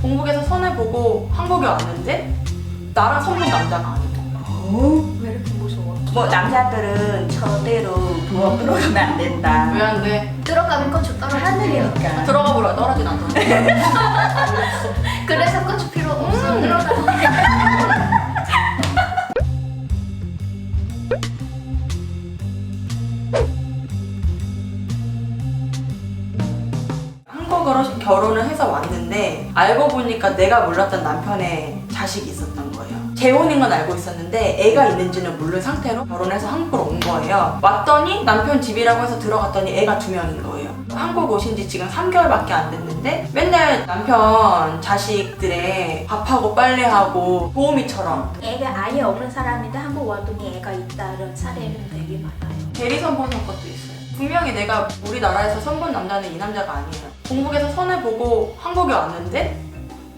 동북에서 손해보고 한국에 왔는데 나랑 선본 남자가 아니고. 왜 이렇게 무서워? 뭐 남자들은 절대로 부엌 들어가면 안 된다. 왜 안 돼? 들어가면 고추 떨어지니까. 하늘이니까. 들어가 보라 떨어진 않잖아. 그래서 고추 필요 없어. 들어가. 한국어로 결혼을 해서 왔는데 알고 보니까 내가 몰랐던 남편의 자식이 있었던 거예요. 재혼인 건 알고 있었는데 애가 있는지는 모르는 상태로 결혼해서 한국으로 온 거예요. 왔더니 남편 집이라고 해서 들어갔더니 애가 2명인 거예요. 한국 오신 지 지금 3개월밖에 안 됐는데 맨날 남편 자식들의 밥하고 빨래하고 도우미처럼 애가 아예 없는 사람인데 한국 왔더니 애가 있다 이런 사례는 되게 많아요. 대리 선보는 것도 있어요. 분명히 내가 우리나라에서 선본 남자는 이 남자가 아니에요. 동북에서 손해보고 한국에 왔는데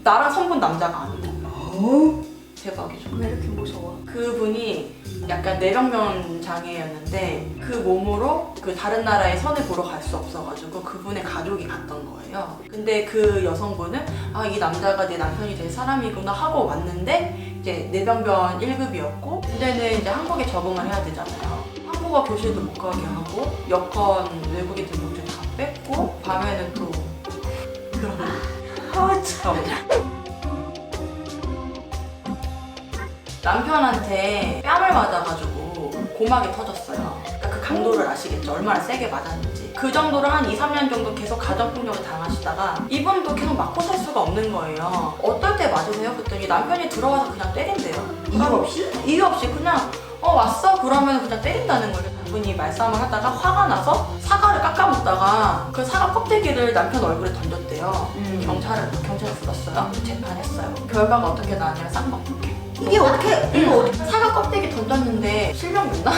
나랑 선본 남자가 아니고. 대박이죠. 왜 이렇게 무서워? 그분이 약간 뇌병면 장애였는데 그 몸으로 그 다른 나라에 선을 보러 갈 수 없어가지고 그분의 가족이 갔던 거예요. 근데 그 여성분은 아, 이 남자가 내 남편이 될 사람이구나 하고 왔는데 이제 뇌병변 1급이었고 문제는 이제 한국에 적응을 해야 되잖아요. 한국어 교실도 못 가게 하고 여권 외국인 등록증 다 뺐고 밤에는 또 그런 참. 남편한테 뺨을 맞아가지고 고막이 터졌어요. 그러니까 그 강도를 아시겠죠? 얼마나 세게 맞았는지. 그 정도를 한 2, 3년 정도 계속 가정폭력을 당하시다가 이분도 계속 맞고 살 수가 없는 거예요. 어떨 때 맞으세요? 그랬더니 남편이 들어와서 그냥 때린대요. 이유 없이? 이유 없이 그냥 왔어? 그러면 그냥 때린다는 거예요. 그분이 말싸움을 하다가 화가 나서 사과를 깎아먹다가 그 사과 껍데기를 남편 얼굴에 던졌대요. 경찰에 불렀어요. 재판했어요. 결과가 어떻게 나왔냐면 쌍방폭행. 이게 어떻게 사과 껍데기 던졌는데 실명됐나?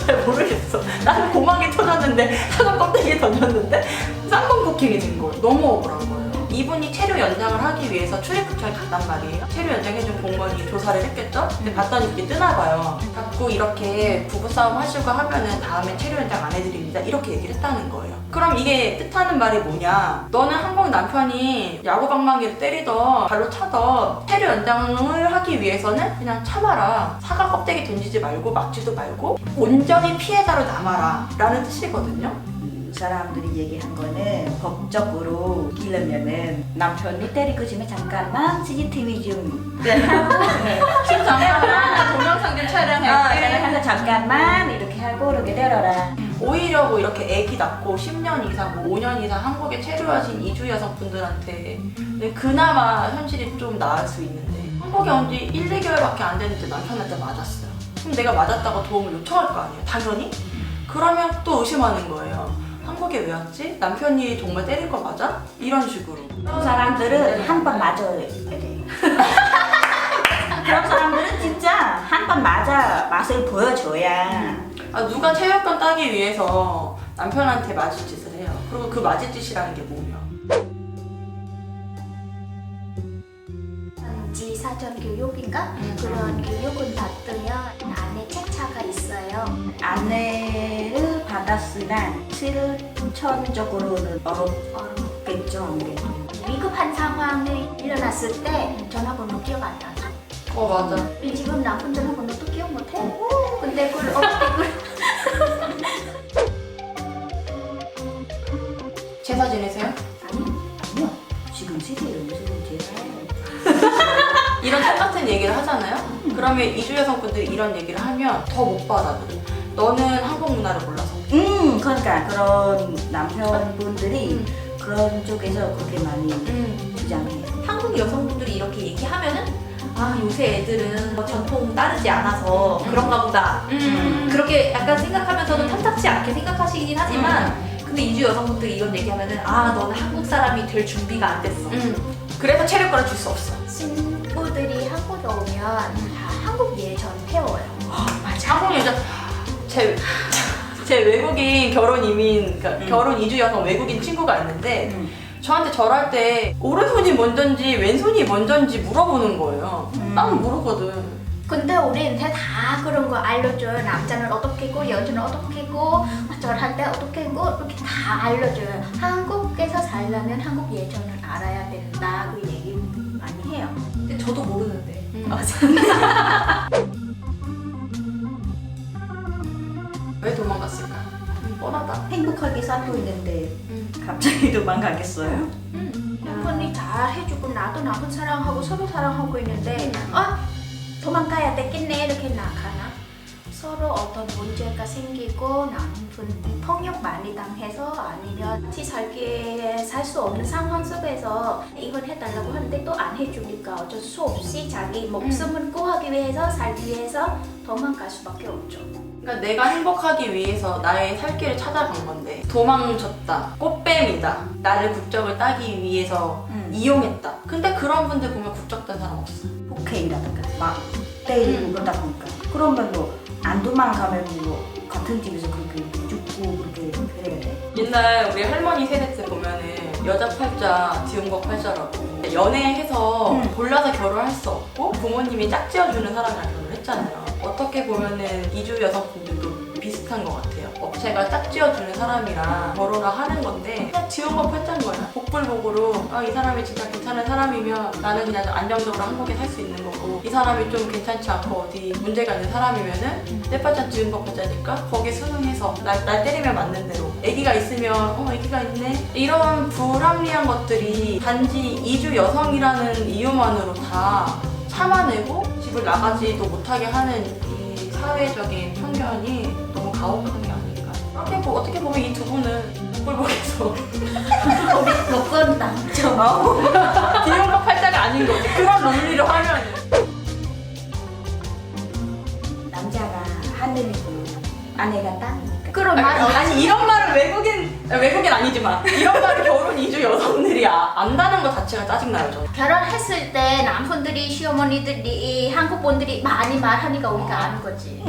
잘 모르겠어. 나는 고막이 터졌는데 사과 껍데기 던졌는데 쌍방폭행이 된 거예요. 너무 억울한 거예요. 이분이 체류 연장을 하기 위해서 출입국장에 갔단 말이에요. 체류 연장해준 공무원이 조사를 했겠죠? 근데 봤더니 그게 뜨나 봐요. 자꾸 이렇게 부부싸움 하시고 하면은 다음에 체류 연장 안 해드립니다. 이렇게 얘기를 했다는 거예요. 그럼 이게 뜻하는 말이 뭐냐? 너는 한국 남편이 야구방망이를 때리던 발로 차던 체류 연장을 하기 위해서는 그냥 참아라. 사과 껍데기 던지지 말고 막지도 말고 온전히 피해자로 남아라 라는 뜻이거든요. 사람들이 얘기한 거는 법적으로 이기려면은 남편이 때리고 지면 잠깐만 CCTV 좀 지금 잠깐만 동영상 촬영할게. 잠깐만 이렇게 하고 이렇게 때려라. 오히려 뭐 이렇게 애기 낳고 10년 이상, 뭐 5년 이상 한국에 체류하신 이주 여성분들한테 그나마 현실이 좀 나을 수 있는데 한국에 온 지 1, 2개월밖에 안 됐는데 남편한테 맞았어요. 그럼 내가 맞았다고 도움을 요청할 거 아니에요? 당연히? 그러면 또 의심하는 거예요. 한국에 왜 왔지? 남편이 정말 때릴 거 맞아? 이런 식으로. 그런 사람들은 한 번 맞아야 돼. 그런 사람들은 진짜 한 번 맞아 맛을 보여줘야. 누가 체육관 따기 위해서 남편한테 맞을 짓을 해요. 그리고 그 맞을 짓이라는 게 뭐냐? 지사전 교육인가? 그런 교육을 받으면 안에 책자가 있어요. 안내를 받았으나 실천적으로는 어렵겠죠 아무래도. 위급한 상황이 일어났을 때 전화번호 기억 안 나죠? 맞아. 지금 남편 전화번호도 기억 못해? 근데 그걸 어떻게 제사 지내세요? 아니요. 지금 세대를 무슨 제사예요? 이런 똑같은 얘기를 하잖아요? 그러면 이주 여성분들이 이런 얘기를 하면 더 못 받아들여. 너는 한국 문화를 몰라서. 그러니까 그런 남편분들이 그런 쪽에서 그렇게 많이 주장해요. 한국 여성분들이 이렇게 얘기하면은 아 요새 애들은 뭐 전통 따르지 않아서 그런가 보다 그렇게 약간 생각하면서도 탐탁지 않게 생각하시긴 하지만 근데 이주 여성분들이 이런 얘기하면은 아 너는 한국 사람이 될 준비가 안 됐어. 그래서 체력권을 줄 수 없어. 친구들이 한국에 오면 다 한국 예전 배워요. 한국 여자 제 외국인 결혼 이민, 그러니까 결혼 이주 여성 외국인 친구가 있는데 저한테 절할 때 오른손이 먼저인지 왼손이 먼저인지 물어보는 거예요. 나는 모르거든. 근데 우리한테 다 그런 거 알려줘요. 남자는 어떻게 고 여자는 어떻게 고 절할 때 어떻게 고 이렇게 다 알려줘요. 한국에서 살려면 한국 예전을 알아야 된다 그 얘기 도망가자. 왜 도망갔을까? 뻔하다. 행복하게 살고 있는데 음. 갑자기 도망가겠어요? 남편이 잘 해주고 나도 남편 사랑하고 서로 사랑하고 있는데 도망가야 되겠네 이렇게 나가나? 서로 어떤 문제가 생기고 남편 폭력 많이 당해서 아니면 같이 살기에 살 수 없는 상황 속에서 이혼해달라고 하는데 또 안 해주니까 어쩔 수 없이 자기 목숨을 구하기 위해서 살기 위해서 도망갈 수밖에 없죠. 그러니까 내가 행복하기 위해서 나의 살 길을 찾아간 건데 도망쳤다, 꽃뱀이다, 나를 국적을 따기 위해서 이용했다. 근데 그런 분들 보면 국적 딴 사람 없어. 폭행이라든가 막 때리고 그러다 보니까 그러면 뭐 안 도망가면 뭐 같은 집에서 그렇게 죽고 그렇게 그래야 돼? 옛날 우리 할머니 세대 때 보면은 여자 팔자, 지은거 팔자라고 연애해서 골라서 결혼할 수 없고 부모님이 짝지어주는 사람이랑 결혼했잖아요. 어떻게 보면은 이주 여성분들도 비슷한 것 같아요. 업체가 짝지어주는 사람이랑 결혼을 하는 건데 그냥 지은거 팔자인 거야. 복불복으로 이 사람이 진짜 괜찮은 사람이면 나는 그냥 안정적으로 한국에 살 수 있는 거고 이 사람이 좀 괜찮지 않고 어디 문제가 있는 사람이면은 내 팔자 지은거 팔자니까 거기에 순응해서 날 때리면 맞는 대로 애기가 있으면 애기가 있네 이런 불합리한 것들이 단지 이주 여성이라는 이유만으로 다 참아내고 집을 나가지도 못하게 하는 이 사회적인 편견이 너무 가혹한 게 아닐까. 어떻게 보면 이 두 분은 복불복해서 먹건 남죠. 지은거 팔자가 아닌 거지. 그런 논리로 하면 남자가 하늘이고 아내가 땅이니까. 그런 말 아니 이런 말은 외국인 아니지만 이런 말을 결혼 이주 여성들이 안다는 것 자체가 짜증나요 저는. 결혼했을 때 남편들이 시어머니들이 한국 분들이 많이 말하니까 우리가 아는 거지.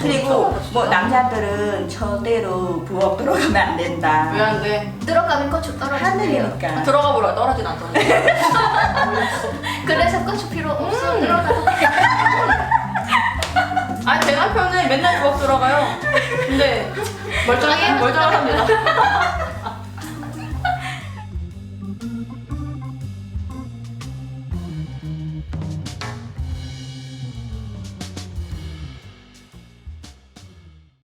그리고 뭐 남자들은 절대로 부엌 들어가면 안 된다. 왜 안 돼? 들어가면 고추 떨어진대요. 하늘이니까. 들어가 보라 떨어진 안 떨어진. 그래서 고추 필요 없어. 들어가도 돼. 제 남편은 맨날 부엌 들어가요. 근데 멀쩡합니다.